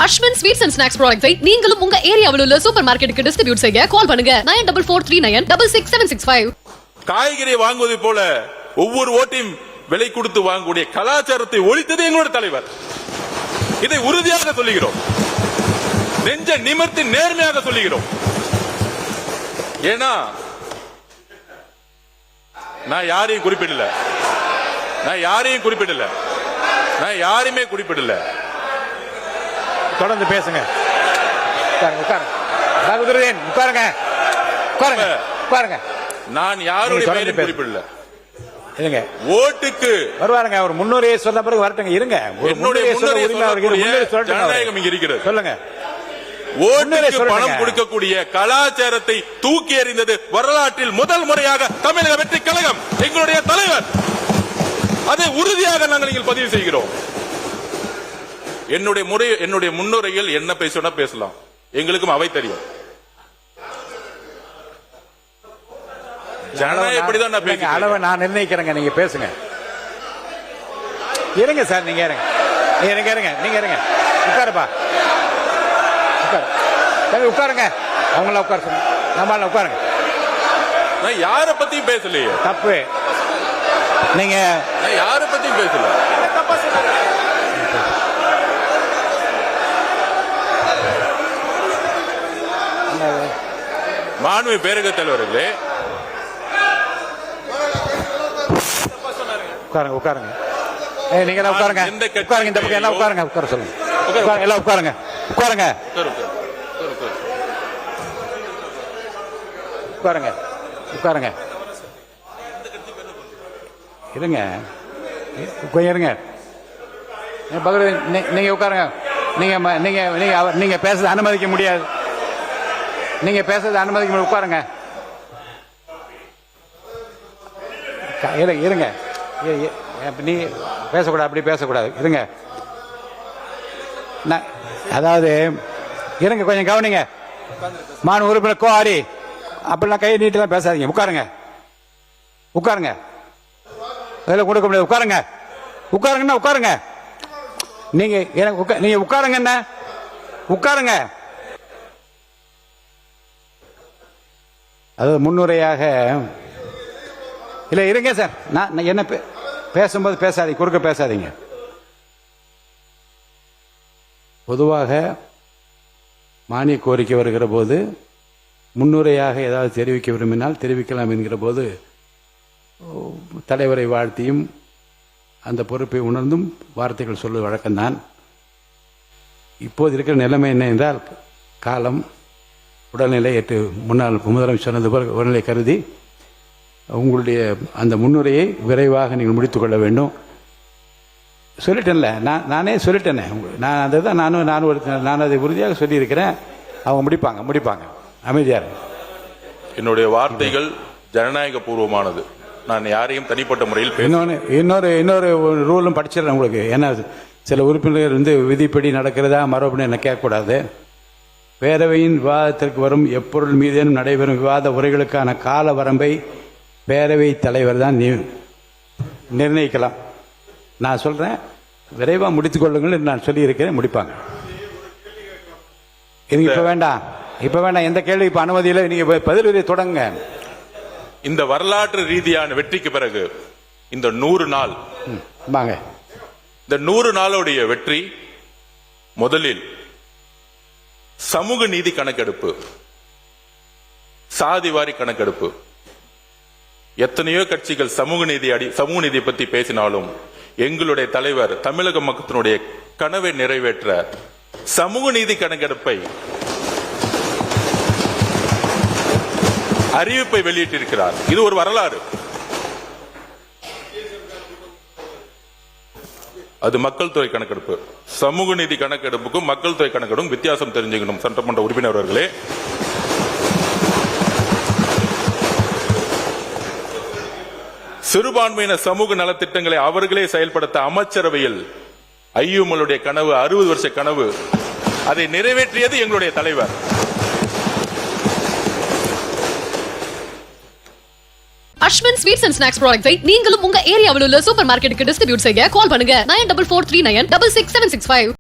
Ashwin sweets and snacks ப்ராடக்ட்ஸை நீங்களும் உங்க ஏரியாவில் உள்ள சூப்பர் மார்க்கெட்டுக்கு டிஸ்ட்ரிபியூட் செய்ய கால் பண்ணுங்க 9443966765. காய்கறி வாங்குவது போல ஒவ்வொரு ஓட்டையும் விலை கொடுத்து வாங்கக்கூடிய கலாச்சாரத்தை ஒழித்தது எங்களுடைய தலைவர். இதை உறுதியாக சொல்லுகிறோம், நெஞ்ச நிமிர்த்தி நேர்மையாக சொல்லுகிறோம். ஏன்னா நான் யாரையும் குறிப்பிடல, நான் யாரையுமே குறிப்பிடல. தொடர்ந்து பேசுங்க. உட்காருங்க. நான் யாருடைய பெயரையும் குறிப்பிடல. இருங்க, ஓட்டுக்கு வருவாருங்க. அவர் முன்னுரையை சொன்ன பிறகு வரட்டுங்க. இருங்க, ஜனநாயகம் இங்க இருக்கிறது. சொல்லுங்க. ஓட்டுக்கு பணம் கொடுக்கக்கூடிய கலாச்சாரத்தை தூக்கி எறிந்தது வரலாற்றில் முதல் முறையாக தமிழக வெற்றி கழகம், எங்களுடைய தலைவர். அதை உறுதியாக நாங்கள் இங்கே பதிவு செய்கிறோம். என்னுடைய முன்னுரையில் என்ன பேசினா பேசலாம், எங்களுக்கும் அவை தெரியும். ஜனநாயகம் எப்படிதான் அளவை நான் நிர்ணயிக்கிறேங்க, நீங்க பேசுங்க. இருங்க சார், நீங்க இருங்க. உட்காருப்பா, உட்காருங்க. அவங்கள உட்கார சொல்லுங்க, நம்மளால உட்காருங்க. நான் யார பத்தியும் பேசலையே. தப்பு. நீங்க யார பத்தியும் பேசல. மாண்பு பேரக தலைவர்களே, உட்காருங்க. நீங்க உட்காருங்க. இந்த பக்கம் எல்லாம் உட்காருங்க. உட்கார சொல்லுங்க. எல்லாம் உட்காருங்க. இருங்க, இருங்க. நீங்க உட்காருங்க. நீங்க பேசுறது அனுமதிக்க முடியாது. உட்காருங்க. இருங்க. நீ பேசக்கூடாது, அப்படி பேசக்கூடாது. இருங்க. அதாவது இருங்க, கொஞ்சம் கவனிங்க. மாநில உறுப்பினர் கோஆரி அப்படிலாம் கை நீட்டெல்லாம் பேசாதீங்க. உட்காருங்க. அதெல்லாம் கொடுக்க முடியாது. உட்காருங்க. நீங்க உட்காருங்க. என்ன உட்காருங்க. அதாவது முன்னுரையாக இல்ல. இருங்க சார், நான் என்ன பேசும்போது பேசாதீங்க, குறுக்க பேசாதீங்க. பொதுவாக மானிய கோரிக்கை வருகிற போது முன்னுரையாக ஏதாவது தெரிவிக்க விரும்பினால் தெரிவிக்கலாம் என்கிற போது தலைவரை வாழ்த்தியும் அந்த பொறுப்பை உணர்ந்தும் வார்த்தைகள் சொல்வது வழக்கம்தான். இப்போது இருக்கிற நிலைமை என்ன என்றால், காலம், உடல்நிலை, முன்னாள் முதலமைச்சர் சொன்னது போல் உடல்நிலை கருதி உங்களுடைய அந்த முன்னுரையை விரைவாக நீங்கள் முடித்துக் கொள்ள வேண்டும். சொல்லிட்டேன்ல, நானே சொல்லிட்டேனே. நான் அதுதான் நான் அதை உறுதியாக சொல்லியிருக்கிறேன். அவங்க முடிப்பாங்க. அமைதியார். என்னுடைய வார்த்தைகள் ஜனநாயக பூர்வமானது. நான் யாரையும் தனிப்பட்ட முறையில் இன்னொரு ரூலும் படிச்சிடறேன் உங்களுக்கு. ஏன்னா சில உறுப்பினர்கள் விதிப்படி நடக்கிறதா மரபுன்னு என்ன கேட்கக்கூடாது. பேரவையின் விவாதத்திற்கு வரும் எப்பொருள் மீதேனும் நடைபெறும் விவாத உரைகளுக்கான கால வரம்பை பேரவை தலைவர் தான் நிர்ணயிக்கலாம். நான் சொல்றேன், விரைவாக முடித்துக் கொள்ளுங்கள் என்று நான் சொல்லி இருக்கிறேன். முடிப்பாங்க. இப்ப வேண்டாம். எந்த கேள்வி இப்ப அனுமதியில் நீங்க பதில் தொடங்க. இந்த வரலாற்று ரீதியான வெற்றிக்கு பிறகு இந்த 100 நாள் வாங்க. இந்த 100 நாளுடைய வெற்றி முதலில் சமூக நீதி கணக்கெடுப்பு, சாதிவாரி கணக்கெடுப்பு. எத்தனையோ கட்சிகள் சமூக நீதியை பற்றி பேசினாலும் எங்களுடைய தலைவர் தமிழக மக்களுடைய கனவை நிறைவேற்ற சமூக நீதி கணக்கெடுப்பை அறிவிப்பை வெளியிட்டிருக்கிறார். இது ஒரு வரலாறு. அது மக்கள் தொகை கணக்கெடுப்பு. சமூக நீதி கணக்கெடுப்புக்கும் மக்கள் தொகை கணக்கெடுப்பும் வித்தியாசம் தெரிஞ்சுக்கணும். சட்டமன்ற உறுப்பினர்களே, சிறுபான்மையின சமூக நலத்திட்டங்களை அவர்களே செயல்படுத்த அமைச்சரவையில் ஐயுமலுடைய கனவு, 60 வருஷ கனவு, அதை நிறைவேற்றியது எங்களுடைய தலைவர். அஸ்வின் ஸ்வீட்ஸ் அண்ட் ஸ்நாக்ஸ் ப்ராடக்ட்ஸை நீங்களும் உங்க ஏரியாவில் உள்ள சூப்பர் மார்க்கெட்டுக்கு டிஸ்ட்ரிபியூட் செய்ய கால் பண்ணுங்க 9443966765.